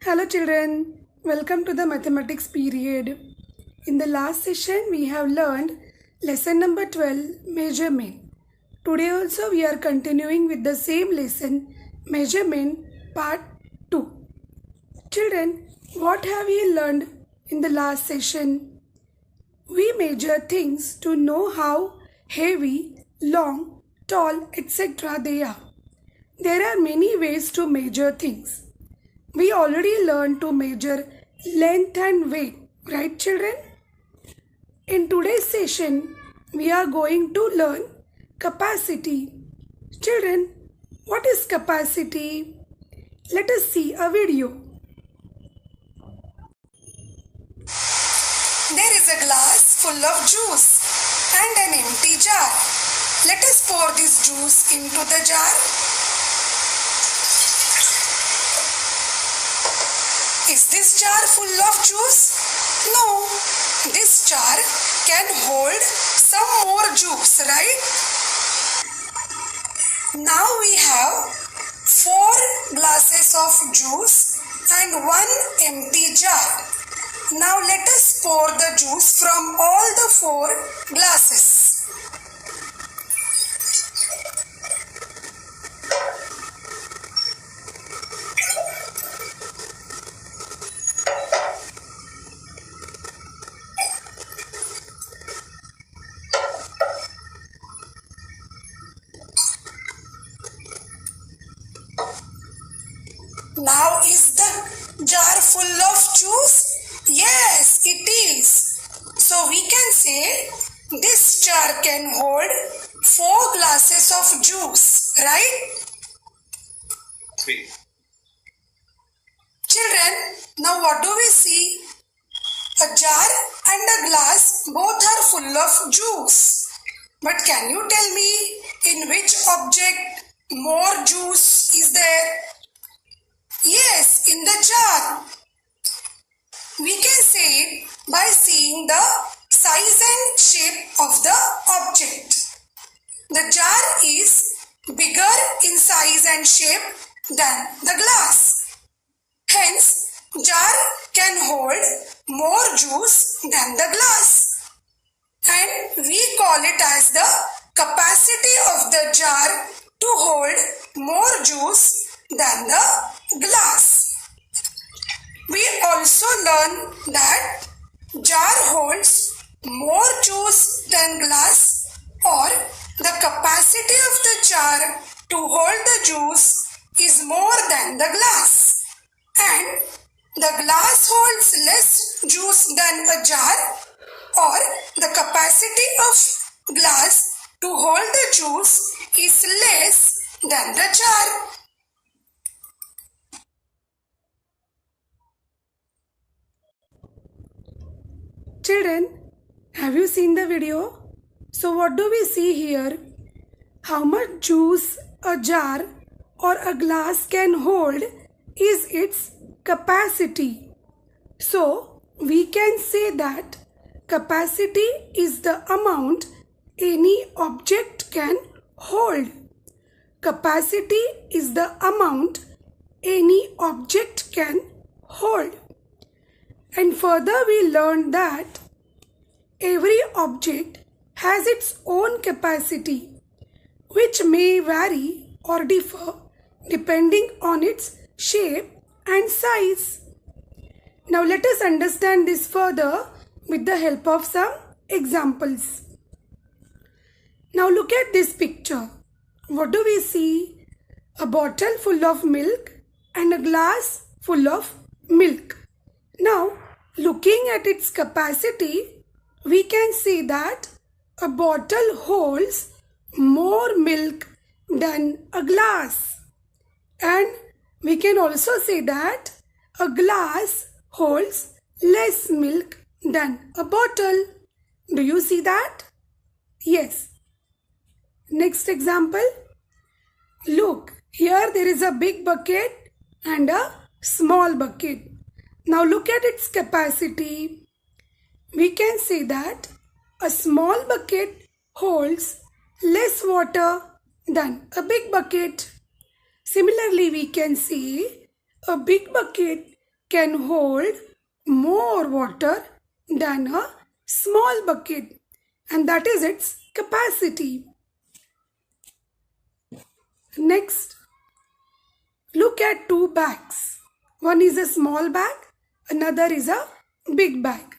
Hello children, welcome to the mathematics period. In the last session we have learned lesson number 12 measurement. Today also we are continuing with the same lesson measurement part 2. Children, what have we learned in the last session? We measure things to know how heavy, long, tall, etc. they are. There are many ways to measure things. We already learned to measure length and weight, right children? In today's session, we are going to learn capacity. Children, what is capacity? Let us see a video. There is a glass full of juice and an empty jar. Let us pour this juice into the jar. Is this jar full of juice? No, this jar can hold some more juice, right? Now we have 4 glasses of juice and 1 empty jar. Now let us pour the juice from all the 4 glasses. Now is the jar full of juice? Yes, it is. So we can say this jar can hold 4 glasses of juice, right? 3. Children, now what do we see? A jar and a glass both are full of juice. But can you tell me in which object more juice is there? Yes, in the jar. We can say it by seeing the size and shape of the object. The jar is bigger in size and shape than the glass. Hence, jar can hold more juice than the glass. And we call it as the capacity of the jar to hold more juice than the glass. We also learn that jar holds more juice than glass, or the capacity of the jar to hold the juice is more than the glass, and the glass holds less juice than a jar, or the capacity of glass to hold the juice is less than the jar. Children, have you seen the video? So what do we see here? How much juice a jar or a glass can hold is its capacity. So we can say that capacity is the amount any object can hold. Capacity is the amount any object can hold. And further we learned that every object has its own capacity, which may vary or differ depending on its shape and size. Now let us understand this further with the help of some examples. Now look at this picture. What do we see? A bottle full of milk and a glass full of milk. Now, looking at its capacity, we can see that a bottle holds more milk than a glass. And we can also say that a glass holds less milk than a bottle. Do you see that? Yes. Next example. Look, here there is a big bucket and a small bucket. Now look at its capacity. We can say that a small bucket holds less water than a big bucket. Similarly, we can say a big bucket can hold more water than a small bucket, and that is its capacity. Next, look at two bags. One is a small bag, another is a big bag.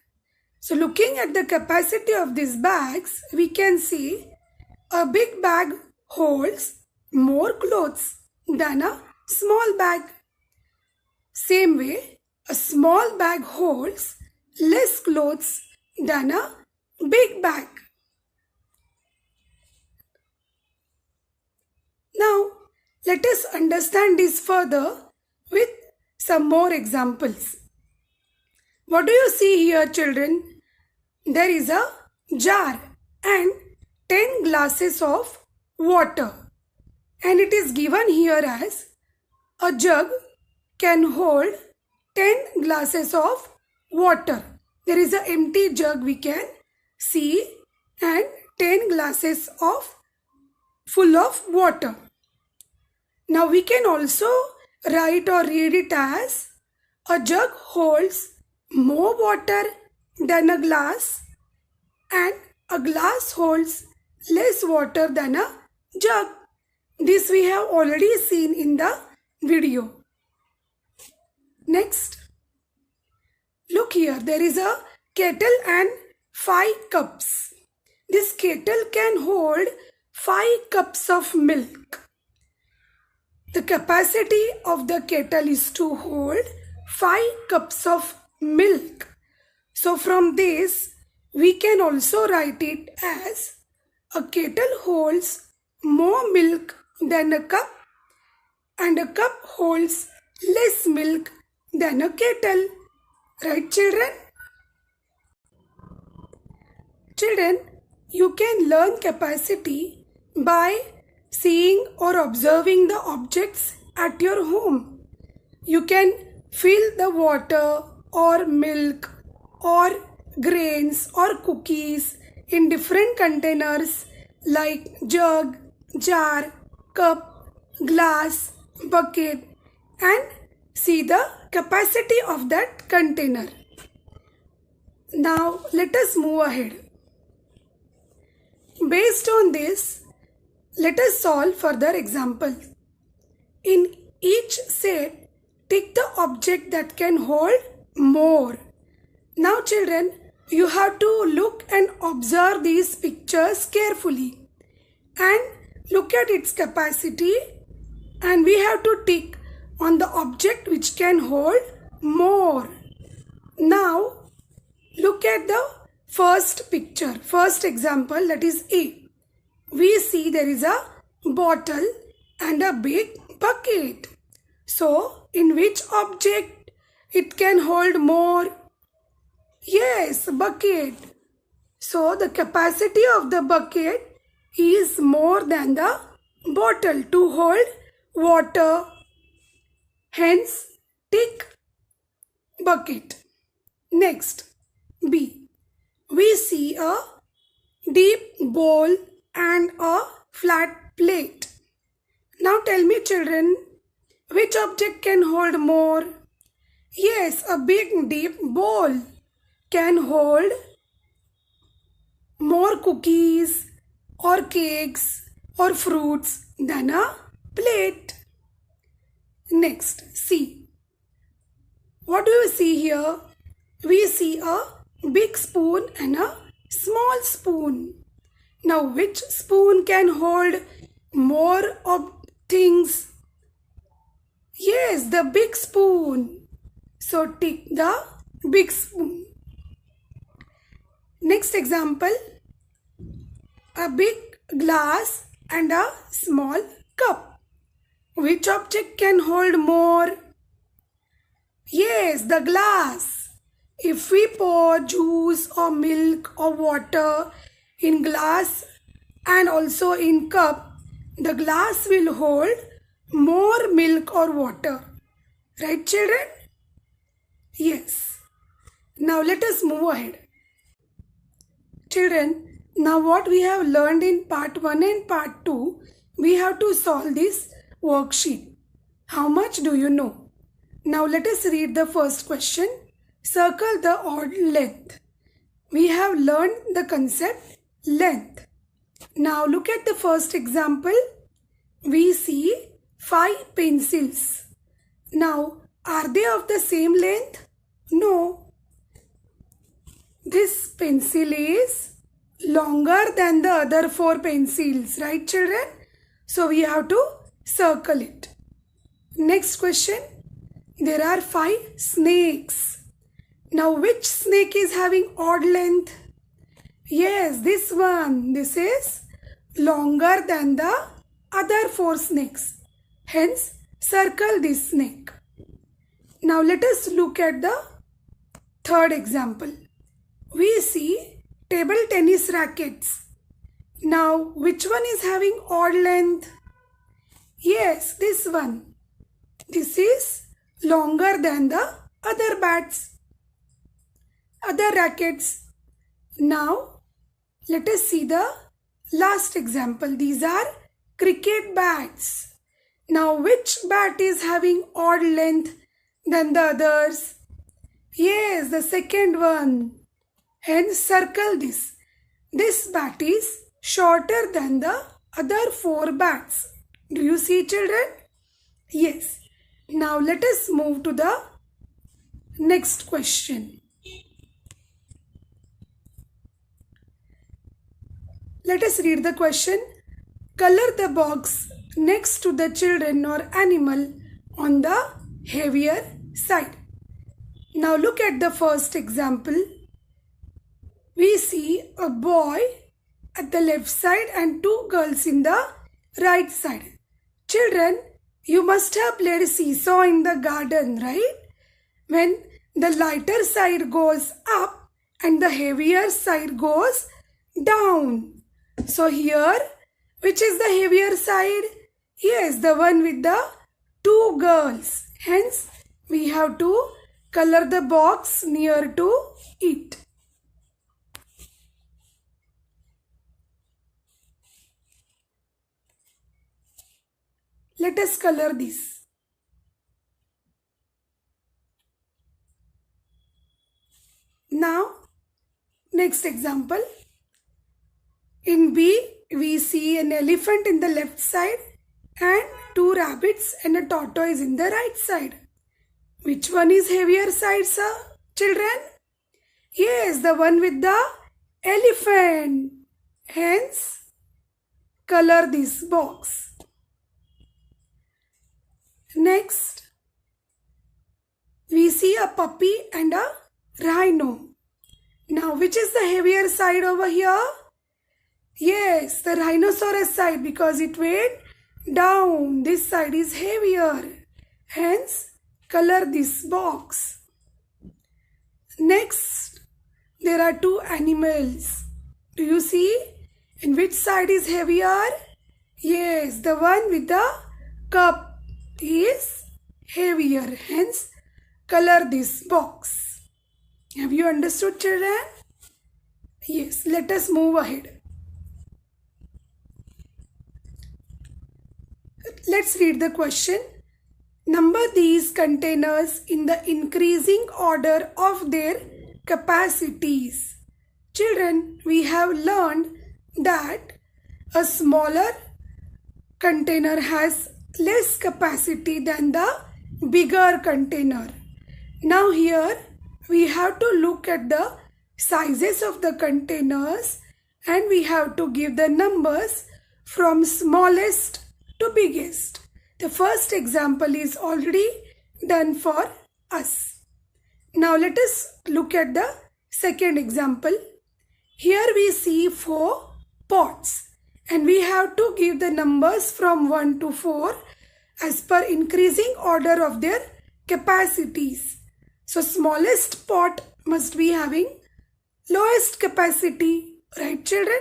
So looking at the capacity of these bags, we can see a big bag holds more clothes than a small bag. Same way, a small bag holds less clothes than a big bag. Now, let us understand this further with some more examples. What do you see here, children? There is a jar and 10 glasses of water, and it is given here as a jug can hold 10 glasses of water. There is an empty jug we can see and 10 glasses of full of water. Now we can also write or read it as a jug holds more water than a glass and a glass holds less water than a jug. This we have already seen in the video. Next, look here, there is a kettle and 5 cups. This kettle can hold 5 cups of milk. The capacity of the kettle is to hold 5 cups of milk. So from this, we can also write it as a kettle holds more milk than a cup and a cup holds less milk than a kettle. Right, children? Children, you can learn capacity by seeing or observing the objects at your home. You can fill the water or milk or grains or cookies in different containers like jug, jar, cup, glass, bucket, and see the capacity of that container. Now let us move ahead. Based on this, let us solve further examples. In each set, take the object that can hold more. Now children, you have to look and observe these pictures carefully and look at its capacity, and we have to tick on the object which can hold more. Now look at the first picture, first example, that is A. We see there is a bottle and a big bucket. So in which object it can hold more? Yes, bucket. So the capacity of the bucket is more than the bottle to hold water. Hence, tick bucket. Next, B. We see a deep bowl and a flat plate. Now tell me children, which object can hold more? Yes, a big deep bowl can hold more cookies or cakes or fruits than a plate. Next, C. What do you see here? We see a big spoon and a small spoon. Now which spoon can hold more of things? Yes, the big spoon. So tick the big spoon. Next example, a big glass and a small cup. Which object can hold more? Yes, the glass. If we pour juice or milk or water in glass and also in cup, the glass will hold more milk or water. Right, children? Yes. Now let us move ahead. Children, now what we have learned in part 1 and part 2, we have to solve this worksheet. How much do you know? Now let us read the first question. Circle the odd length. We have learned the concept length. Now look at the first example. We see 5 pencils. Now, are they of the same length? No. This pencil is longer than the other 4 pencils, right children? So we have to circle it. Next question. There are 5 snakes. Now which snake is having odd length? Yes, this one. This is longer than the other 4 snakes. Hence, circle this snake. Now let us look at the third example. We see table tennis rackets. Now which one is having odd length? Yes, this one. This is longer than the other bats, other rackets. Now let us see the last example. These are cricket bats. Now which bat is having odd length than the others? Yes, the second one. Hence circle this. This bat is shorter than the other 4 bats. Do you see children? Yes. Now let us move to the next question. Let us read the question. Color the box next to the children or animal on the heavier side. Now look at the first example. We see a boy at the left side and 2 girls in the right side. Children, you must have played seesaw in the garden, right? When the lighter side goes up and the heavier side goes down. So here, which is the heavier side? Yes, the one with the 2 girls. Hence, we have to color the box near to it. Let us color this. Now, next example. In B, we see an elephant in the left side and 2 rabbits and a tortoise in the right side. Which one is heavier side, sir? Children? Yes, the one with the elephant. Hence, color this box. Next, we see a puppy and a rhino. Now, which is the heavier side over here? Yes, the rhinoceros side because it went down. This side is heavier. Hence, color this box. Next, there are 2 animals. Do you see? And which side is heavier? Yes, the one with the cup is heavier. Hence, color this box. Have you understood, children? Yes, let us move ahead. Let's read the question. Number these containers in the increasing order of their capacities. Children, we have learned that a smaller container has less capacity than the bigger container. Now here we have to look at the sizes of the containers and we have to give the numbers from smallest to biggest. The first example is already done for us. Now let us look at the second example. Here we see 4 pots and we have to give the numbers from 1 to 4 as per increasing order of their capacities. So smallest pot must be having lowest capacity, right children?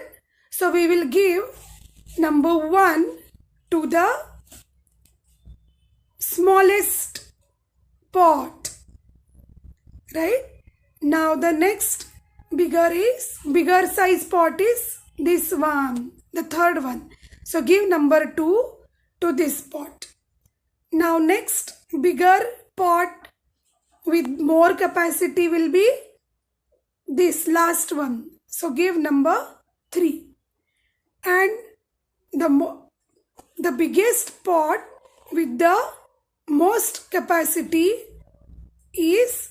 So we will give number 1 to the smallest pot, right? Now the next bigger size pot is this one, the third one. So give number 2 to this pot. Now next bigger pot with more capacity will be this last one. So give number 3. And the biggest pot with the most capacity is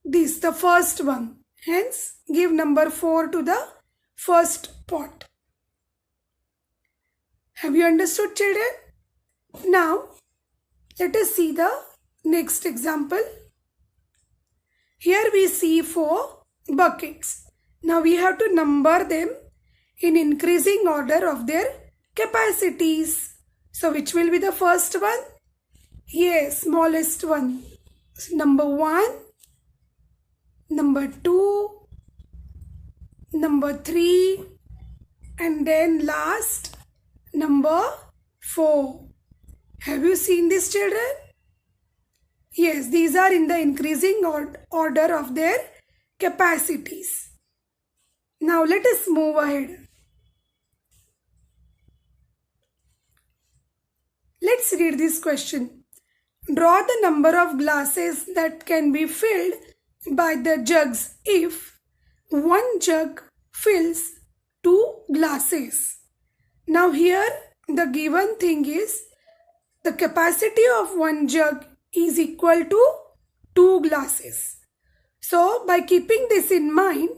this, the first one. Hence, give number 4 to the first pot. Have you understood, children? Now, let us see the next example. Here we see 4 buckets. Now we have to number them in increasing order of their capacities. So which will be the first one? Yes, smallest one. Number 1, number 2, number 3, and then last number 4. Have you seen this, children? Yes, these are in the increasing order of their capacities. Now let us move ahead. Let's read this question. Draw the number of glasses that can be filled by the jugs if one jug fills 2 glasses. Now here the given thing is the capacity of one jug is equal to 2 glasses. So by keeping this in mind,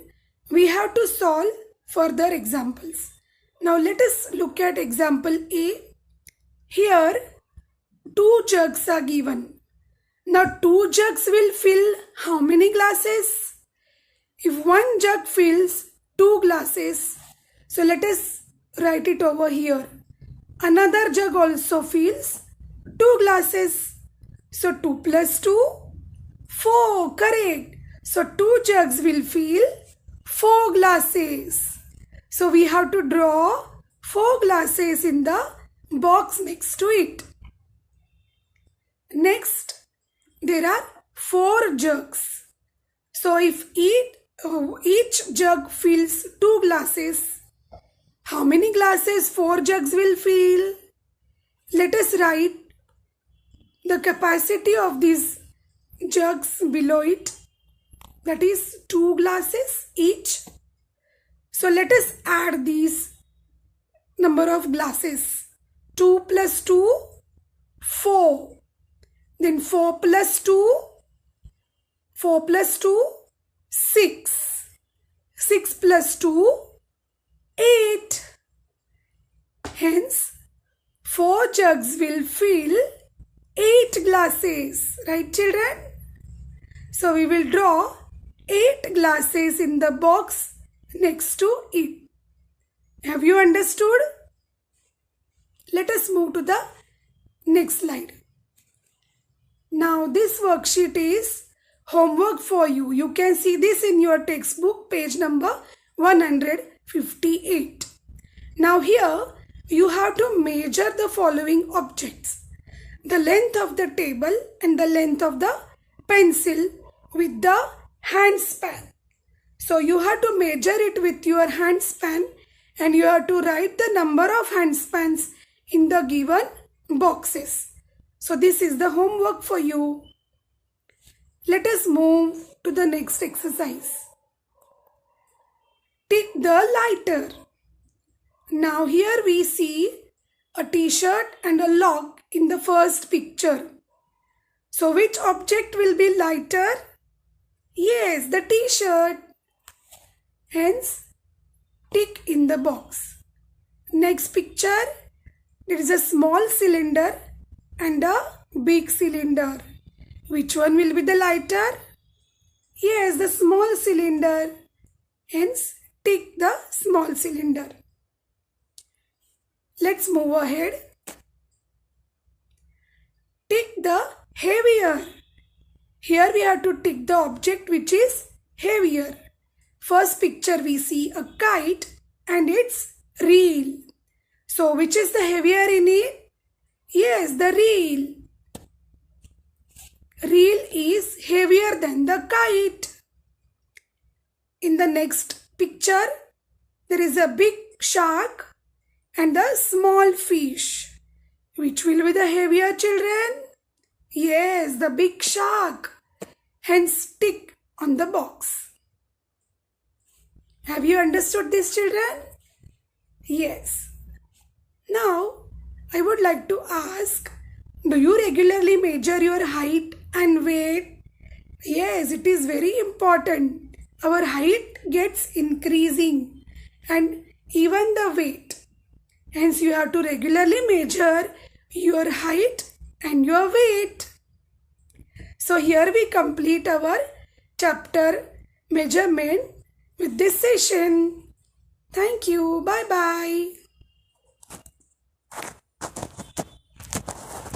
we have to solve further examples. Now let us look at example A. Here 2 jugs are given. Now 2 jugs will fill how many glasses? If one jug fills 2 glasses, so let us write it over here. Another jug also fills 2 glasses. So 2 plus 2, 4, correct. So 2 jugs will fill 4 glasses. So we have to draw 4 glasses in the box next to it. Next, there are 4 jugs. So if each jug fills 2 glasses, how many glasses 4 jugs will fill? Let us write the capacity of these jugs below it. That is 2 glasses each. So let us add these number of glasses. 2 plus 2, 4. Then 4 plus 2, 6. 6 plus 2, 8. Hence, 4 jugs will fill 8 glasses. Right, children? So we will draw 8 glasses in the box next to it. Have you understood? Let us move to the next slide. Now this worksheet is homework for you. You can see this in your textbook, page number 158. Now here you have to measure the following objects. The length of the table and the length of the pencil with the hand span. So you have to measure it with your hand span and you have to write the number of hand spans in the given boxes. So this is the homework for you. Let us move to the next exercise. Tick the lighter. Now here we see a t-shirt and a lock in the first picture. So which object will be lighter? Yes, the t-shirt. Hence, tick in the box. Next picture, there is a small cylinder and a big cylinder. Which one will be the lighter? Yes, the small cylinder. Hence, tick the small cylinder. Let's move ahead. Tick the heavier. Here we have to tick the object which is heavier. First picture we see a kite and its reel. So which is the heavier in it? Yes, the reel. Reel is heavier than the kite. In the next picture, there is a big shark and a small fish. Which will be the heavier, children? Yes, the big shark. Hence, tick on the box. Have you understood this, children? Yes. Now, I would like to ask, do you regularly measure your height and weight? Yes, it is very important. Our height gets increasing and even the weight. Hence, you have to regularly measure your height and your weight. So, here we complete our chapter measurement with this session. Thank you. Bye bye.